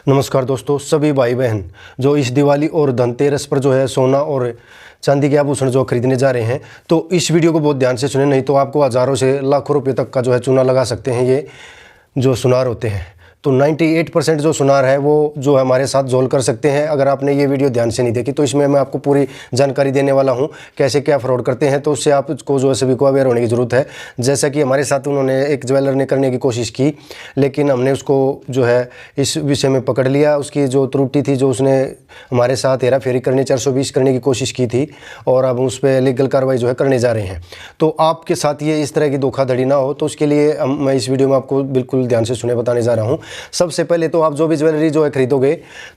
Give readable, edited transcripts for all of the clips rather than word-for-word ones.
नमस्कार दोस्तों, सभी भाई बहन जो इस दिवाली और धनतेरस पर जो है सोना और चांदी के आभूषण जो खरीदने जा रहे हैं, तो इस वीडियो को बहुत ध्यान से सुने, नहीं तो आपको हज़ारों से लाखों रुपए तक का जो है चूना लगा सकते हैं ये जो सुनार होते हैं। तो 98% जो सुनार है वो जो हमारे साथ जोल कर सकते हैं। अगर आपने ये वीडियो ध्यान से नहीं देखी तो इसमें मैं आपको पूरी जानकारी देने वाला हूँ कैसे क्या फ्रॉड करते हैं, तो उससे आपको जो है सभी को अवेयर होने की ज़रूरत है। जैसा कि हमारे साथ उन्होंने एक ज्वेलर ने करने की कोशिश की, लेकिन हमने उसको जो है इस विषय में पकड़ लिया। उसकी जो त्रुटि थी, जो उसने हमारे साथ हेरा फेरी करने 420 करने की कोशिश की थी, और अब उस पर लीगल कार्रवाई जो है करने जा रहे हैं। तो आपके साथ ये इस तरह की धोखाधड़ी ना हो, तो उसके लिए मैं इस वीडियो में आपको बिल्कुल ध्यान से सुने बताने जा रहा हूँ। सबसे पहले तो आप जो भी ज्वेलरी जो है खरीदोगे,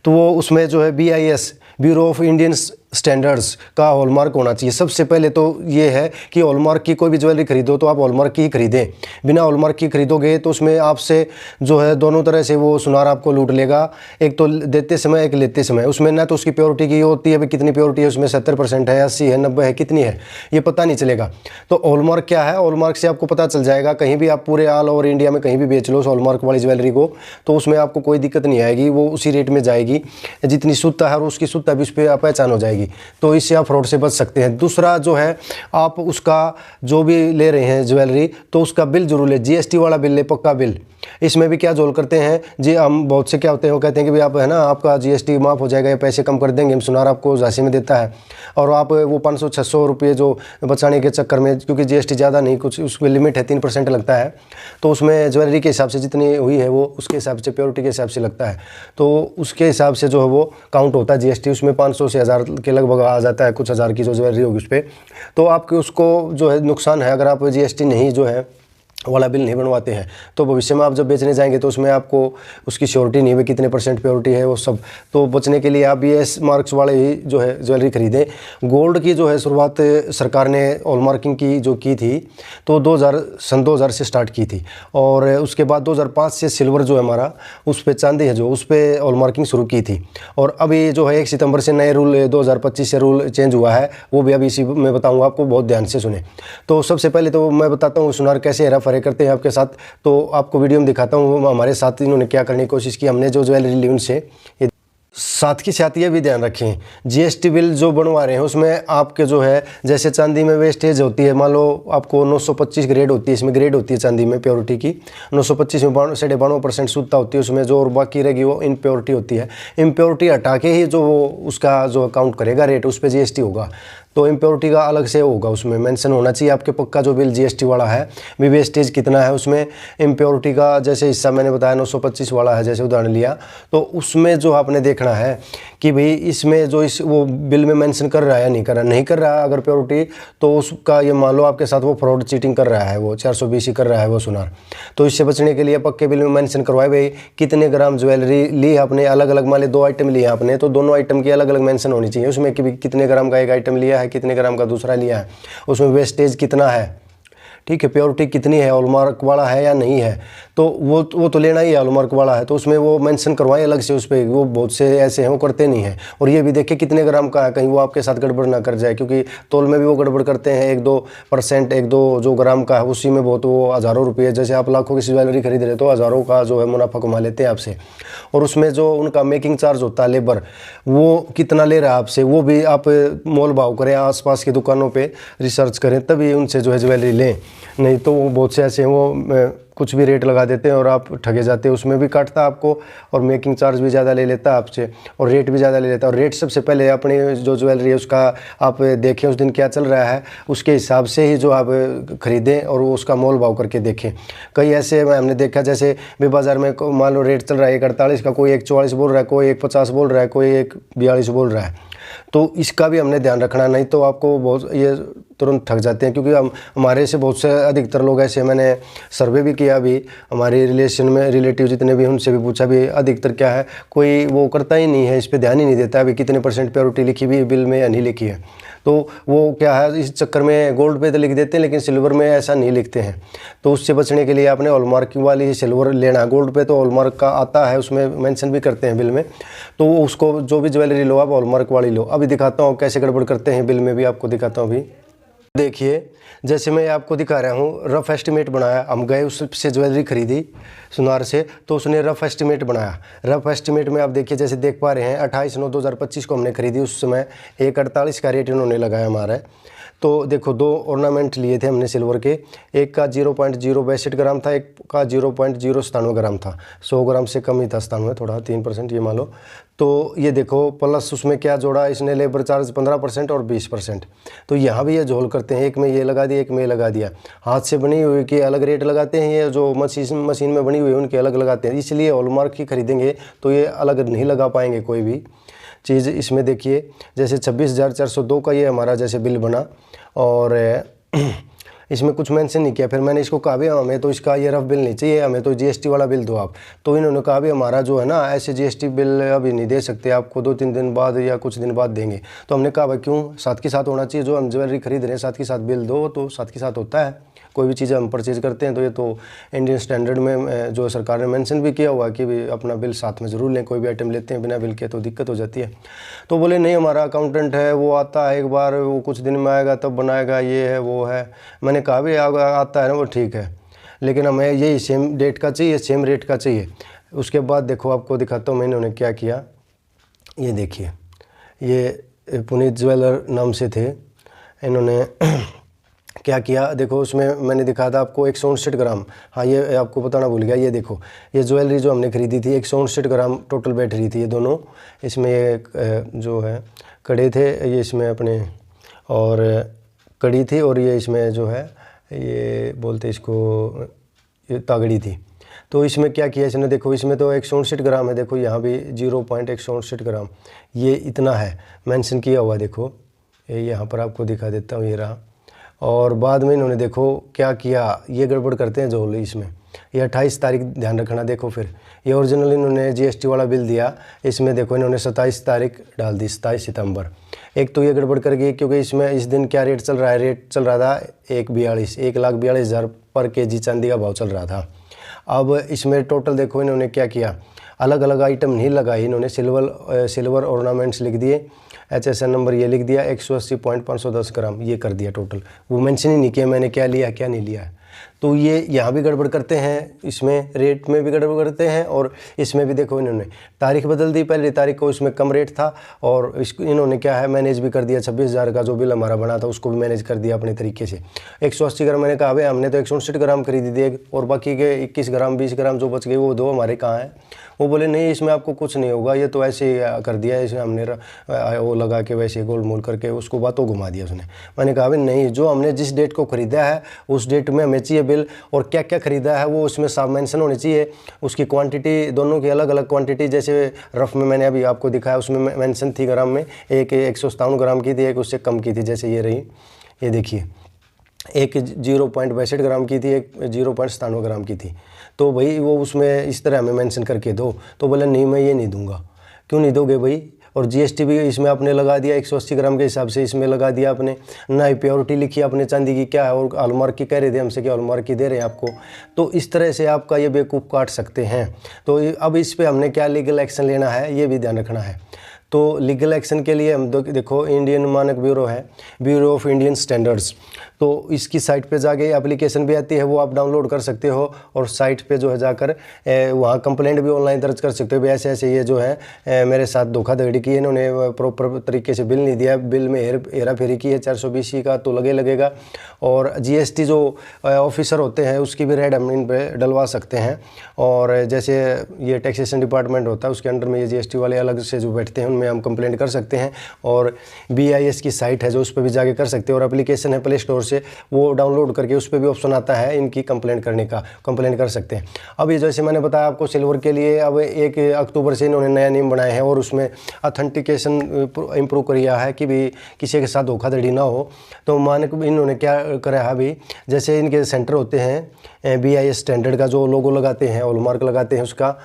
तो वो उसमें जो है BIS bureau of Indian standards का हॉलमार्क होना चाहिए। सबसे पहले तो ये है कि हॉलमार्क की कोई भी ज्वेलरी खरीदो तो आप हॉलमार्क की ही खरीदें। बिना हॉलमार्क की खरीदोगे तो उसमें आपसे जो है दोनों तरह से वो सुनार आपको लूट लेगा, एक तो देते समय एक लेते समय। उसमें ना तो उसकी प्योरिटी की होती है, कितनी प्योरिटी है उसमें, 70% है, 80 है, 90 है, कितनी है ये पता नहीं चलेगा। तो हॉलमार्क क्या है, हॉलमार्क से आपको पता चल जाएगा। कहीं भी आप पूरे ऑल ओवर इंडिया में कहीं भी बेच लो हॉलमार्क वाली ज्वेलरी को, तो उसमें आपको कोई दिक्कत नहीं आएगी, वो उसी रेट में जाएगी जितनी शुद्धता है, और उसकी शुद्धता भी उस पर पहचान हो जाएगी। तो इससे आप फ्रॉड से बच सकते हैं। दूसरा जो है, आप उसका जो भी ले रहे हैं ज्वेलरी, तो उसका बिल जरूर ले, GST वाला बिल ले, पक्का बिल। इसमें भी क्या जोल करते हैं जी, हम बहुत से क्या होते हैं, वो कहते हैं कि भाई आप है ना, आपका GST माफ़ हो जाएगा या पैसे कम कर देंगे, हम सुनार आपको झांसी में देता है, और आप वो 500-600 रुपये जो बचाने के चक्कर में, क्योंकि GST ज़्यादा नहीं, कुछ उसमें लिमिट है, 3% लगता है, तो उसमें ज्वेलरी के हिसाब से जितनी हुई है वो उसके हिसाब से, प्योरिटी के हिसाब से लगता है, तो उसके हिसाब से जो है वो काउंट होता है GST। उसमें 500 से 1000 के लगभग आ जाता है, कुछ हज़ार की जो ज्वेलरी होगी उस पर। तो आपके उसको जो है नुकसान है, अगर आप GST नहीं जो है वाला बिल नहीं बनवाते हैं, तो भविष्य में आप जब बेचने जाएंगे तो उसमें आपको उसकी श्योरिटी नहीं है, कितने % प्योरिटी है वो सब। तो बचने के लिए आप BIS मार्क्स वाले ही जो है ज्वेलरी खरीदें। गोल्ड की जो है शुरुआत सरकार ने हॉलमार्किंग की जो की थी, तो 2000 से स्टार्ट की थी, और उसके बाद 2005 से सिल्वर जो है हमारा, उस पर चांदी है जो, उस पर हॉलमार्किंग शुरू की थी। और अभी जो है 1 सितंबर से नए रूल 2025 से रूल चेंज हुआ है, वो भी अभी इसी में बताऊँगा आपको, बहुत ध्यान से सुने। तो सबसे पहले तो मैं बताता हूँ सुनार कैसे हेरा फेरी करते हैं आपके साथ, तो आपको वीडियो में दिखाता हूँ हमारे साथ इन्होंने क्या करने की कोशिश की। हमने जो ज्वेलरी ली उनसे, साथ के साथ ये भी ध्यान रखें, GST बिल जो बनवा रहे हैं उसमें आपके जो है, जैसे चांदी में वेस्टेज होती है, मान लो आपको 925 ग्रेड होती है, इसमें ग्रेड होती है चांदी में प्योरिटी की, 925 में 92% शुद्धता होती है उसमें जो, और बाकी रहेगी वो इम्प्योरिटी होती है। इम्प्योरिटी हटा के ही जो उसका जो काउंट करेगा रेट, उस पर GST होगा। तो इम्प्योरिटी का अलग से होगा, उसमें मेंशन होना चाहिए आपके पक्का जो बिल GST वाला है, भी वेस्टेज कितना है उसमें, इम्प्योरिटी का जैसे हिस्सा मैंने बताया 925 वाला है, जैसे उदाहरण लिया, तो उसमें जो आपने देखना है कि भाई इसमें जो वो बिल में मेंशन कर रहा है या नहीं कर रहा अगर प्योरिटी, तो उसका ये मान लो आपके साथ वो फ्रॉड चीटिंग कर रहा है, वो 420 ही कर रहा है वो सुनार। तो इससे बचने के लिए पक्के बिल में मेंशन करवाए भाई कितने ग्राम ज्वेलरी ली आपने, अलग अलग मान ली 2 आइटम लिए आपने, तो दोनों आइटम की अलग अलग मेंशन होनी चाहिए उसमें कि कितने ग्राम का एक आइटम लिया है, कितने ग्राम का दूसरा लिया है, उसमें वेस्टेज कितना है, ठीक है, प्योरिटी कितनी है, हॉलमार्क वाला है या नहीं है, तो वो तो लेना ही है, हॉलमार्क वाला है, तो उसमें वो मेंशन करवाएं अलग से उस पर। वो बहुत से ऐसे हैं वो करते नहीं हैं। और ये भी देखिए कितने ग्राम का है, कहीं वो आपके साथ गड़बड़ ना कर जाए, क्योंकि तोल में भी वो गड़बड़ करते हैं, 1-2% 1-2 जो ग्राम का है उसी में बहुत वो हज़ारों रुपये, जैसे आप लाखों की ज्वेलरी खरीद रहे तो हज़ारों का जो है मुनाफा कमा लेते हैं आपसे। और उसमें जो उनका मेकिंग चार्ज होता है, लेबर, वो कितना ले रहा है आपसे, वो भी आप मोल भाव करें, आसपास की दुकानों पे रिसर्च करें, तभी उनसे जो है ज्वेलरी लें। नहीं तो वो बहुत से ऐसे हैं वो कुछ भी रेट लगा देते हैं और आप ठगे जाते हैं, उसमें भी काटता आपको, और मेकिंग चार्ज भी ज़्यादा ले लेता है आपसे, और रेट भी ज़्यादा ले लेता है। और रेट सबसे पहले अपनी जो ज्वेलरी है उसका आप देखें उस दिन क्या चल रहा है, उसके हिसाब से ही जो आप ख़रीदें और वो उसका मोल भाव करके देखें। कई ऐसे हमने देखा, जैसे भी बाज़ार में मान लो रेट चल रहा है 148 का, कोई 144 बोल रहा है, कोई 150 बोल रहा है, कोई 142 बोल रहा है, तो इसका भी हमने ध्यान रखना, नहीं तो आपको बहुत ये तुरंत ठग जाते हैं। क्योंकि हमारे से बहुत से अधिकतर लोग ऐसे, मैंने सर्वे भी किया अभी हमारे रिलेशन में, रिलेटिव जितने भी, उनसे भी पूछा भी, अधिकतर क्या है, कोई वो करता ही नहीं है, इस पे ध्यान ही नहीं देता अभी कितने % प्योरिटी लिखी हुई बिल में या नहीं लिखी है। तो वो क्या है, इस चक्कर में गोल्ड पे तो लिख देते हैं लेकिन सिल्वर में ऐसा नहीं लिखते हैं। तो उससे बचने के लिए आपने हॉलमार्क वाली सिल्वर लेना है। गोल्ड पे तो हॉलमार्क का आता है, उसमें मेंशन भी करते हैं बिल में, तो उसको जो भी ज्वेलरी लो आप हॉलमार्क वाली लो। अभी दिखाता हूँ कैसे गड़बड़ करते हैं बिल में भी, आपको दिखाता हूँ अभी। देखिए जैसे मैं आपको दिखा रहा हूँ, रफ़ एस्टिमेट बनाया। हम गए उससे ज्वेलरी खरीदी सुनार से, तो उसने रफ़ एस्टिमेट बनाया। रफ़ एस्टिमेट में आप देखिए, जैसे देख पा रहे हैं 28/9/2025 को हमने खरीदी। उस समय 148 का रेट इन्होंने लगाया हमारा। तो देखो 2 ऑर्नामेंट लिए थे हमने सिल्वर के, एक का 0.062 ग्राम था, एक का 0.097 ग्राम था। 100 ग्राम से कम ही था, 97 थोड़ा 3% ये मान लो। तो ये देखो प्लस उसमें क्या जोड़ा इसने, लेबर चार्ज 15% और 20%। तो यहाँ भी ये झोल करते हैं, एक में ये लगा दिया, एक में ये लगा दिया। हाथ से बनी हुई के अलग रेट लगाते हैं, ये जो मशीन में बनी हुई है उनके अलग लगाते हैं। इसलिए हॉलमार्क की खरीदेंगे तो ये अलग नहीं लगा पाएंगे कोई भी चीज़। इसमें देखिए जैसे 26,402 का ये हमारा जैसे बिल बना, और इसमें कुछ मेंशन नहीं किया। फिर मैंने इसको कहा भी हमें तो इसका ये रफ बिल नहीं चाहिए, हमें तो जीएसटी वाला बिल दो आप। तो इन्होंने कहा भी हमारा जो है ना, ऐसे जीएसटी बिल अभी नहीं दे सकते, आपको 2-3 दिन बाद या कुछ दिन बाद देंगे। तो हमने कहा भाई क्यों, साथ के साथ होना चाहिए, जो हम ज्वेलरी खरीद रहे हैं साथ के साथ बिल दो। तो साथ के साथ होता है, कोई भी चीज़ हम परचेज करते हैं तो ये तो इंडियन स्टैंडर्ड में जो सरकार ने मेंशन भी किया हुआ है कि भी अपना बिल साथ में ज़रूर लें। कोई भी आइटम लेते हैं बिना बिल के तो दिक्कत हो जाती है। तो बोले नहीं, हमारा अकाउंटेंट है वो आता है एक बार, वो कुछ दिन में आएगा तब बनाएगा, ये है वो है। मैंने कहा भी आता है ना वो ठीक है, लेकिन हमें यही सेम डेट का चाहिए, सेम रेट का चाहिए। उसके बाद देखो आपको दिखाता हूँ मैंने उन्हें क्या किया। ये देखिए, ये पुनीत ज्वेलर नाम से थे, इन्होंने क्या किया देखो, उसमें मैंने दिखाया था आपको 159 ग्राम। हाँ ये आपको बताना भूल गया, ये देखो ये ज्वेलरी जो हमने खरीदी थी 159 ग्राम टोटल बैठ रही थी ये दोनों। इसमें ये जो है कड़े थे, ये इसमें अपने और कड़ी थी, और ये इसमें जो है ये बोलते इसको ये तागड़ी थी। तो इसमें क्या किया इसने, देखो इसमें तो 159 ग्राम है, देखो यहाँ भी 0.159 ग्राम, ये इतना है मेंशन किया हुआ। देखो ये यहाँ पर आपको दिखा देता हूँ, ये रहा। और बाद में इन्होंने देखो क्या किया, ये गड़बड़ करते हैं झोल इसमें। ये 28 तारीख ध्यान रखना। देखो फिर ये ओरिजिनल इन्होंने जीएसटी वाला बिल दिया, इसमें देखो इन्होंने 27 तारीख डाल दी, 27 सितंबर। एक तो ये गड़बड़ कर गई, क्योंकि इसमें इस दिन क्या रेट चल रहा है, रेट चल रहा था 1,42,000 पर केजी चांदी का भाव चल रहा था। अब इसमें टोटल देखो इन्होंने क्या किया, अलग अलग आइटम नहीं लगाई इन्होंने, सिल्वर ऑर्नामेंट्स लिख दिए, HSN नंबर ये लिख दिया, 180.510 ग्राम ये कर दिया टोटल। वो मेंशन ही नहीं किया मैंने क्या लिया क्या नहीं लिया। तो ये यहाँ भी गड़बड़ करते हैं, इसमें रेट में भी गड़बड़ करते हैं, और इसमें भी देखो इन्होंने तारीख बदल दी। पहली तारीख को इसमें कम रेट था, और इन्होंने क्या है मैनेज भी कर दिया। 26,000 का जो बिल हमारा बना था उसको भी मैनेज कर दिया अपने तरीके से। 180 ग्राम मैंने कहा भाई हमने तो 159 ग्राम खरीदी थी, और बाकी के 21 ग्राम 20 ग्राम जो बच गए वो दो हमारे कहाँ हैं। वो बोले नहीं इसमें आपको कुछ नहीं होगा, ये तो ऐसे ही कर दिया, इसमें हमने वो लगा के वैसे गोल मोल करके उसको बातों घुमा दिया उसने। मैंने कहा भाई नहीं, जो हमने जिस डेट को ख़रीदा है उस डेट में हमें चाहिए बिल, और क्या क्या ख़रीदा है वो उसमें साफ मेंशन होनी चाहिए। उसकी क्वांटिटी दोनों की अलग अलग क्वांटिटी, जैसे रफ में मैंने अभी आपको दिखाया उसमें मेंशन थी ग्राम में, एक 157 ग्राम की थी, एक उससे कम की थी। जैसे ये रही, ये देखिए एक 0.62 ग्राम की थी, एक 0.97 ग्राम की थी। तो भाई वो उसमें इस तरह हमें मेंशन करके दो। तो बोला नहीं मैं ये नहीं दूंगा। क्यों नहीं दोगे भाई, और जीएसटी भी इसमें आपने लगा दिया 180 ग्राम के हिसाब से, इसमें लगा दिया आपने ना, प्योरिटी लिखी आपने चांदी की क्या है, और हॉलमार्क की कह रहे थे हमसे कि हॉलमार्क की दे रहे हैं आपको। तो इस तरह से आपका ये बेवकूफ़ काट सकते हैं। तो अब इस पर हमने क्या लीगल एक्शन लेना है ये भी ध्यान रखना है। तो लीगल एक्शन के लिए हम देखो इंडियन मानक ब्यूरो है, ब्यूरो ऑफ इंडियन स्टैंडर्ड्स, तो इसकी साइट पे जाके एप्लीकेशन भी आती है, वो आप डाउनलोड कर सकते हो, और साइट पे जो है जाकर वहाँ कंप्लेंट भी ऑनलाइन दर्ज कर सकते हो। भी ऐसे ऐसे ये जो है मेरे साथ धोखाधड़ी की, इन्होंने प्रॉपर तरीके से बिल नहीं दिया, बिल में हेरा फेरी की है, 420 का तो लगेगा। और जीएसटी जो ऑफिसर होते हैं उसकी भी रेड हम इन पर डलवा सकते हैं। और जैसे ये टैक्सेशन डिपार्टमेंट होता है उसके अंडर में ये जीएसटी वाले अलग से जो बैठते हैं उनमें हम कंप्लेंट कर सकते हैं। और BIS की साइट है जो उस पर भी जाके कर सकते हैं, और एप्लीकेशन है प्ले स्टोर से, वो डाउनलोड करके उस पर भी ऑप्शन आता है इनकी कंप्लेंट करने का, कंप्लेंट कर सकते हैं। अब ये जैसे मैंने बताया आपको सिल्वर के लिए अब 1 अक्टूबर से इन्होंने नया नियम बनाए हैं, और उसमें ऑथेंटिकेशन इम्प्रूव किया है कि भी किसी के साथ धोखाधड़ी ना हो। तो मानक इन्होंने क्या करा है अभी, जैसे इनके सेंटर होते हैं BIS स्टैंडर्ड का जो लोगो लगाते हैं, हॉलमार्क लगाते हैं, उसका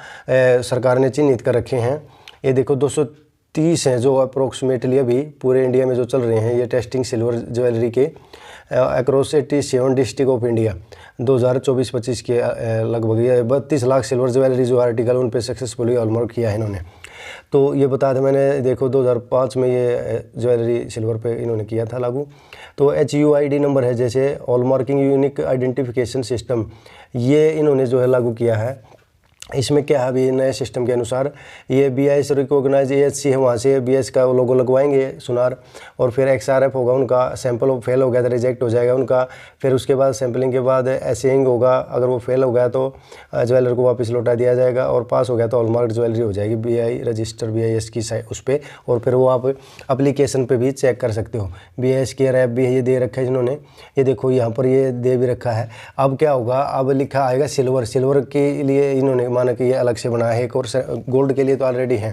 सरकार ने चिन्हित कर रखे हैं। ये देखो 230 हैं जो अप्रोक्सीमेटली अभी पूरे इंडिया में जो चल रहे हैं ये टेस्टिंग सिल्वर ज्वेलरी के अक्रॉस 87 डिस्ट्रिक्ट ऑफ इंडिया 2024-25 के लगभग ये 32 लाख सिल्वर ज्वेलरी जो आर्टिकल उन पर सक्सेसफुली हॉलमार्क किया है इन्होंने। तो ये बता दें, मैंने देखो 2005 में ये ज्वेलरी सिल्वर पे इन्होंने किया था लागू। तो HUID नंबर है, जैसे हॉलमार्किंग यूनिक आइडेंटिफिकेशन सिस्टम, ये इन्होंने जो है लागू किया है। इसमें क्या है, अभी नए सिस्टम के अनुसार ये BIS रिकॉग्नाइज AHC है, वहाँ से BIS का लोगो लगवाएंगे सुनार, और फिर XRF होगा उनका, सैंपल फेल हो गया तो रिजेक्ट हो जाएगा उनका। फिर उसके बाद सैंपलिंग के बाद एसेइंग होगा, अगर वो फेल हो गया तो ज्वेलर को वापस लौटा दिया जाएगा, और पास हो गया तो हॉलमार्क ज्वेलरी हो जाएगी BI रजिस्टर BIS की उस पर। और फिर वो आप एप्लीकेशन पर भी चेक कर सकते हो। BIS के रैप भी ये दे रखा है जिन्होंने, ये देखो यहाँ पर ये दे भी रखा है। अब क्या होगा, अब लिखा आएगा सिल्वर, सिल्वर के लिए इन्होंने माना कि ये अलग से बनाया है एक, और गोल्ड के लिए तो ऑलरेडी है।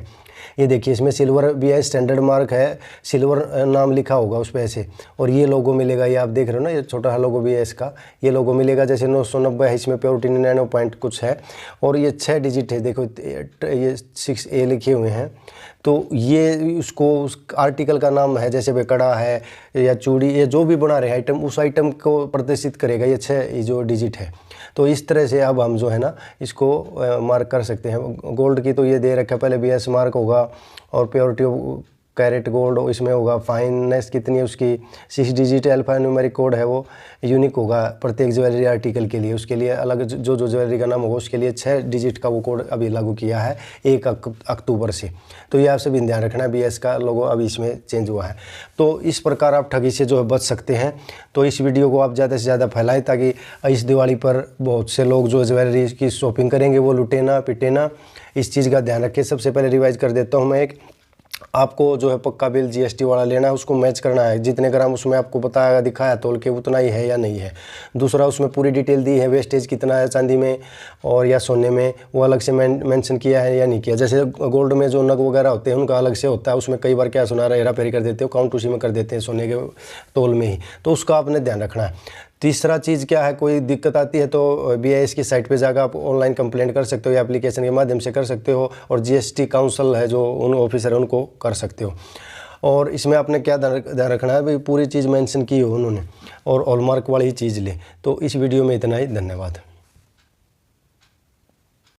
ये देखिए इसमें सिल्वर BIS स्टैंडर्ड मार्क है, सिल्वर नाम लिखा होगा उस पर ऐसे, और ये लोगो मिलेगा, ये आप देख रहे हो ना, ये छोटा लोगो BIS का ये लोगो मिलेगा। जैसे 990 है, इसमें प्योरिटी 99 पॉइंट कुछ है, और ये 6 डिजिट है, देखो ये 6A लिखे हुए हैं। तो ये उसको उस आर्टिकल का नाम है, जैसे बेकड़ा है या चूड़ी, ये जो भी बना रहे आइटम, उस आइटम को प्रदर्शित करेगा ये 6 जो डिजिट है। तो इस तरह से अब हम जो है ना इसको मार्क कर सकते हैं। गोल्ड की तो ये दे रखा है, पहले BIS मार्क होगा, और प्योरिटी कैरेट गोल्ड इसमें होगा, फाइननेस कितनी है उसकी 6 डिजिट अल्फा न्यूमेरिक कोड है, वो यूनिक होगा प्रत्येक ज्वेलरी आर्टिकल के लिए, उसके लिए अलग जो ज्वेलरी का नाम होगा उसके लिए 6 डिजिट का वो कोड अभी लागू किया है 1 अक्टूबर से। तो ये आप सभी ध्यान रखना है, BIS का लोगो अभी इसमें चेंज हुआ है। तो इस प्रकार आप ठगी से जो है बच सकते हैं। तो इस वीडियो को आप ज़्यादा से ज़्यादा फैलाएं, ताकि इस दिवाली पर बहुत से लोग जो ज्वेलरी की शॉपिंग करेंगे वो लुटे ना पिटे ना, इस चीज़ का ध्यान रखें। सबसे पहले रिवाइज कर देता हूँ मैं, एक आपको जो है पक्का बिल GST वाला लेना है, उसको मैच करना है, जितने ग्राम उसमें आपको बताया दिखाया तोल के उतना ही है या नहीं है। दूसरा, उसमें पूरी डिटेल दी है, वेस्टेज कितना है चांदी में और या सोने में, वो अलग से मेंशन किया है या नहीं किया। जैसे गोल्ड में जो नग वगैरह होते हैं उनका अलग से होता है, उसमें कई बार क्या सुना हेरा फेरी कर देते हो, काउंट उसी में कर देते हैं सोने के तोल में ही, तो उसका आपने ध्यान रखना है। तीसरा चीज़ क्या है, कोई दिक्कत आती है तो BIS की साइट पे जाकर आप ऑनलाइन कंप्लेंट कर सकते हो या एप्लीकेशन के माध्यम से कर सकते हो, और GST काउंसिल है जो उन ऑफिसर है उनको कर सकते हो। और इसमें आपने क्या ध्यान रखना है भाई, पूरी चीज़ मेंशन की हो उन्होंने, और हॉलमार्क वाली ही चीज़ ले। तो इस वीडियो में इतना ही, धन्यवाद।